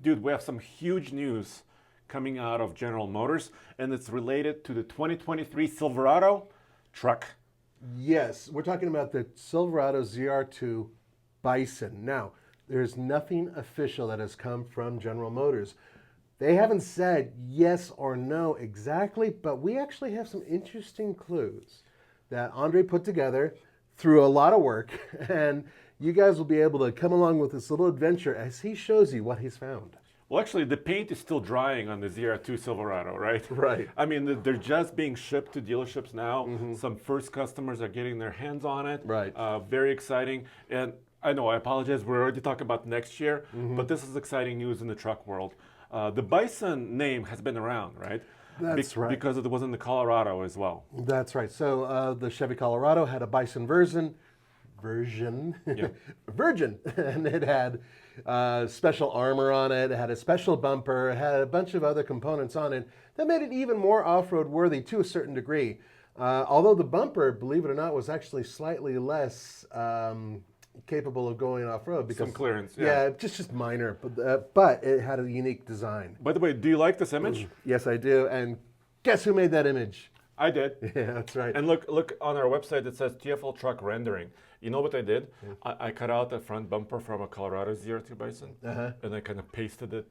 Dude, we have some huge news coming out of General Motors, and it's related to the 2023 Silverado truck. Yes, we're talking about the Silverado ZR2 BISON. Now, there's nothing official that has come from General Motors. They haven't said yes or no exactly, but we actually have some interesting clues that Andre put together through a lot of work, and you guys will be able to come along with this little adventure as he shows you what he's found. Well, actually, the paint is still drying on the ZR2 Silverado, right? Right. I mean, they're just being shipped to dealerships now. Some first customers are getting their hands on it. Right. Very exciting. And I know, I apologize, we're already talking about next year, but this is exciting news in the truck world. The Bison name has been around, right? That's right. Because it was in the Colorado as well. That's right. So the Chevy Colorado had a Bison version, Yeah. Virgin, and it had special armor on it. It had a special bumper. It had a bunch of other components on it that made it even more off-road worthy to a certain degree. Although the bumper, believe it or not, was actually slightly less capable of going off-road because Some clearance. yeah, just minor, but it had a unique design. By the way, do you like this image? Yes, I do. And guess who made that image? I did. Yeah, that's right. And look on our website, it says TFL truck rendering. You know what I did? I cut out the front bumper from a Colorado ZR2 Bison, and I kind of pasted it.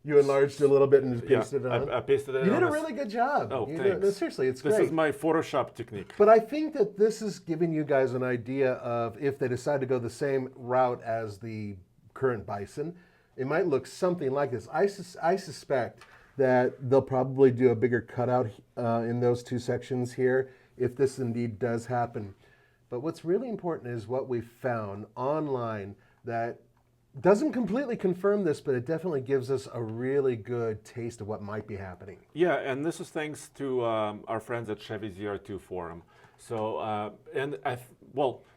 You enlarged it a little bit and just Yeah, pasted it on. I pasted it. You on did a this- really good job. Oh, You thanks. no, seriously, it's This great. is my Photoshop technique. But I think that this is giving you guys an idea of if they decide to go the same route as the current Bison, it might look something like this. I suspect that they'll probably do a bigger cutout in those two sections here if this indeed does happen. But what's really important is what we found online that doesn't completely confirm this, but it definitely gives us a really good taste of what might be happening. Yeah, and this is thanks to our friends at Chevy ZR2 forum. So,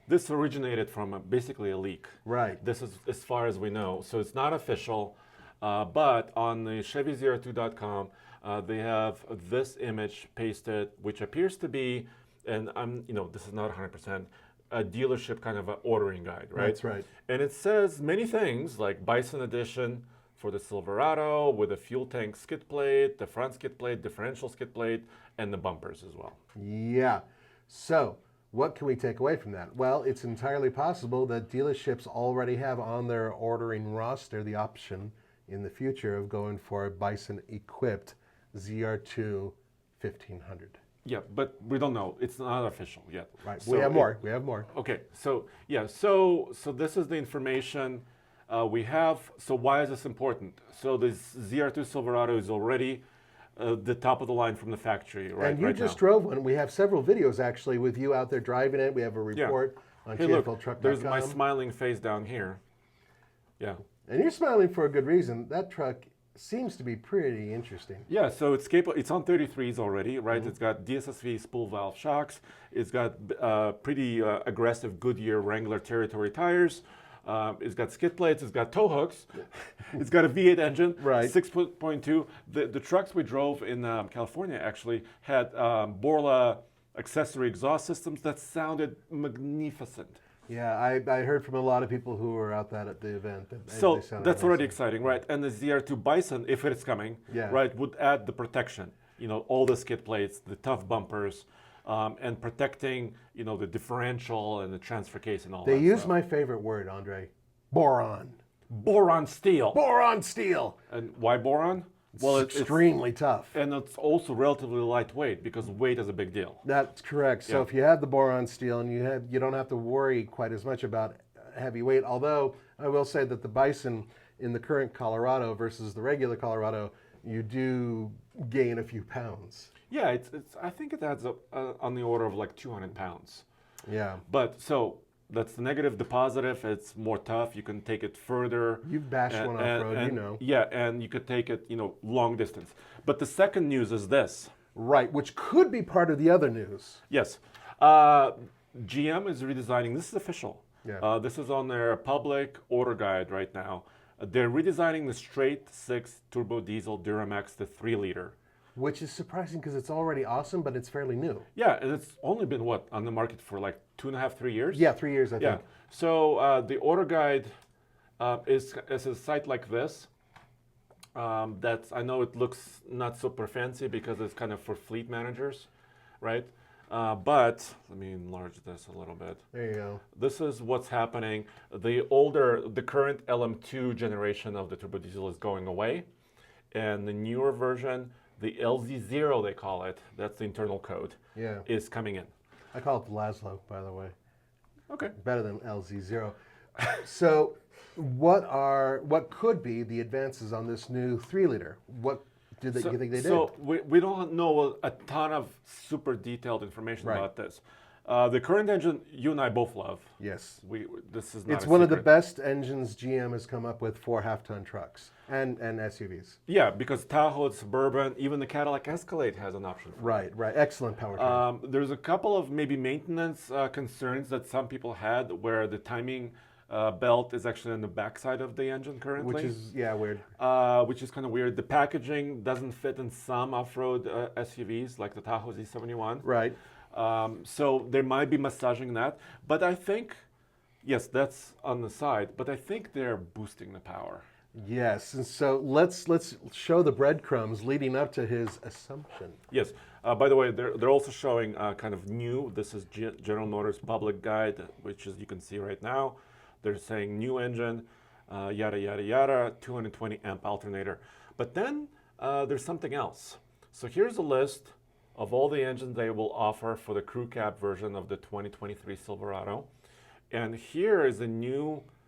this originated from basically a leak. Right. This is as far as we know. So it's not official, but on the ChevyZR2.com, they have this image pasted, which appears to be, and this is not 100%, a dealership kind of an ordering guide, right? That's right. And it says many things like Bison Edition for the Silverado with a fuel tank skid plate, the front skid plate, differential skid plate, and the bumpers as well. Yeah. So, what can we take away from that? Well, it's entirely possible that dealerships already have on their ordering roster the option in the future of going for a Bison-equipped ZR2 1500. Yeah, but we don't know. It's not official yet. Right. So we have more. We have more. Okay. So yeah. So this is the information we have. So why is this important? So this ZR2 Silverado is already the top of the line from the factory, right? And you right just now. drove one. We have several videos actually with you out there driving it. We have a report on Hey, look, TFLtruck.com. there's my smiling face down here. Yeah. And you're smiling for a good reason. That truck seems to be pretty interesting. Yeah, so it's capable. It's on 33s already, right? It's got DSSV spool valve shocks. It's got pretty aggressive Goodyear Wrangler Territory tires. It's got skid plates. It's got tow hooks. It's got a V8 engine, Right. 6.2. The trucks we drove in California actually had Borla accessory exhaust systems that sounded magnificent. Yeah, I heard from a lot of people who were out that at the event. So they sounded that's already awesome. exciting, right? And the ZR2 Bison, if it's coming, Yeah. right, would add the protection. All the skid plates, the tough bumpers, and protecting, the differential and the transfer case and all They that use stuff. my favorite word, Andre. Boron. Boron steel. Boron steel. And why boron? Well, It's extremely tough. and it's also relatively lightweight because weight is a big deal. That's correct. So Yeah. if you have the boron steel and you don't have to worry quite as much about heavy weight. Although I will say that the Bison in the current Colorado versus the regular Colorado, you do gain a few pounds. Yeah, it's I think it adds up on the order of like 200 pounds. Yeah. But so that's the negative. The positive, it's more tough. You can take it further. You've bashed one off-road, you know. Yeah, and you could take it, long distance. But the second news is this. Right, which could be part of the other news. Yes, GM is redesigning. This is official. Yeah. This is on their public order guide right now. They're redesigning the straight 6 turbo diesel Duramax, the 3-liter. Which is surprising because it's already awesome, but it's fairly new. Yeah, and it's only been on the market for like 2.5, 3 years. Yeah, 3 years, I Yeah. think. So the order guide is a site like this. I know it looks not super fancy because it's kind of for fleet managers, right? But let me enlarge this a little bit. There you go. This is what's happening. The current LM2 generation of the turbo diesel is going away, and the newer version, the LZ0 they call it, that's the internal code, Yeah. is coming in. I call it the Laszlo, by the way. Okay. Better than LZ0. So, what could be the advances on this new 3-liter? What do you think they did? So we don't know a ton of super detailed information Right. about this. The current engine, you and I both love. Yes. This is not It's a one of the secret. best engines GM has come up with for half-ton trucks and SUVs. Yeah, because Tahoe, Suburban, even the Cadillac Escalade has an option. Right. Excellent powertrain. There's a couple of maybe maintenance concerns that some people had where the timing belt is actually on the backside of the engine currently. Which is, weird. Which is kind of weird. The packaging doesn't fit in some off-road SUVs like the Tahoe Z71. Right. So there might be massaging that. But I think, yes, that's on the side, but I think they're boosting the power. Yes, and so let's show the breadcrumbs leading up to his assumption. Yes. By the way, they're also showing kind of new. This is General Motors public guide, which is you can see right now. They're saying new engine, yada yada yada, 220 amp alternator. But then there's something else. So here's a list of all the engines they will offer for the crew cab version of the 2023 Silverado, and here is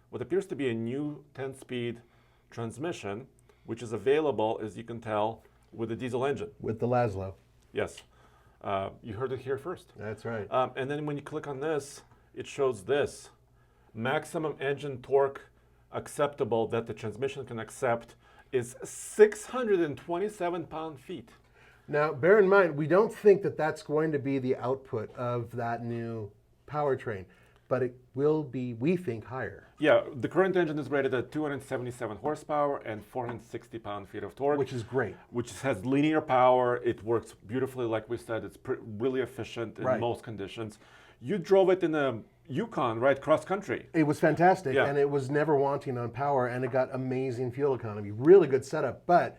what appears to be a new 10-speed transmission, which is available, as you can tell, with the diesel engine. With the Laszlo. Yes. You heard it here first. That's right. And then when you click on this, it shows this. Maximum engine torque acceptable that the transmission can accept is 627 pound-feet. Now, bear in mind, we don't think that that's going to be the output of that new powertrain, but it will be, we think, higher. Yeah, the current engine is rated at 277 horsepower and 460 pound-feet of torque. Which is great. Which has linear power. It works beautifully, like we said. It's really efficient in Right. most conditions. You drove it in a Yukon, right, cross-country. It was fantastic, Yeah. and it was never wanting on power, and it got amazing fuel economy. Really good setup, but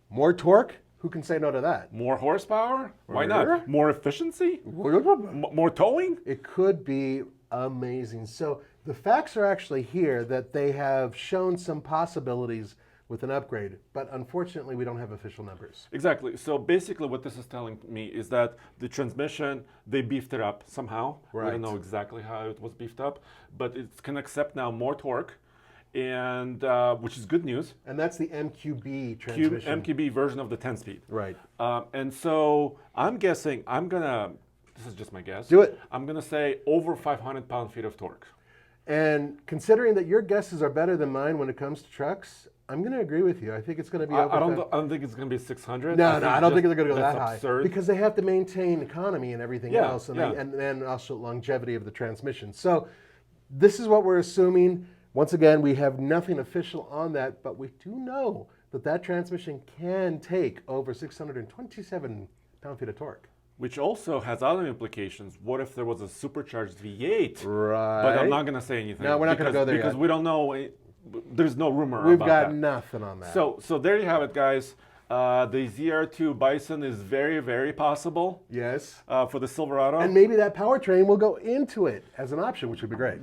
more torque? Who can say no to that? More horsepower? Why Yeah. not? More efficiency? More towing? It could be amazing. So the facts are actually here that they have shown some possibilities with an upgrade, but unfortunately we don't have official numbers. Exactly. So basically what this is telling me is that the transmission, they beefed it up somehow. We Right. don't know exactly how it was beefed up, but it can accept now more torque, and which is good news. And that's the MQB transmission. MQB version of the 10-speed. Right. And so I'm guessing, this is just my guess. Do it. I'm going to say over 500 pound-feet of torque. And considering that your guesses are better than mine when it comes to trucks, I'm going to agree with you. I think it's going to be over. I don't think it's going to be 600. No, I don't think they're going to go that that's high. absurd. Because they have to maintain economy and everything Yeah, else, and, yeah. and also longevity of the transmission. So this is what we're assuming. Once again, we have nothing official on that, but we do know that that transmission can take over 627 pound-feet of torque. Which also has other implications. What if there was a supercharged V8? Right. But I'm not going to say anything. No, we're not gonna go there because yet. we don't know. There's no rumor We've about got that. nothing on that. So there you have it, guys. The ZR2 Bison is very, very possible yes. for the Silverado. And maybe that powertrain will go into it as an option, which would be great.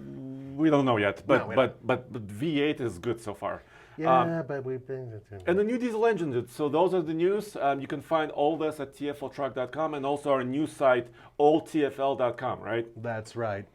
We don't know yet, but No, we don't. but V8 is good so far. Yeah, but we've been... And the new diesel engine. So those are the news. You can find all this at tfltruck.com and also our news site, alltfl.com, right? That's right.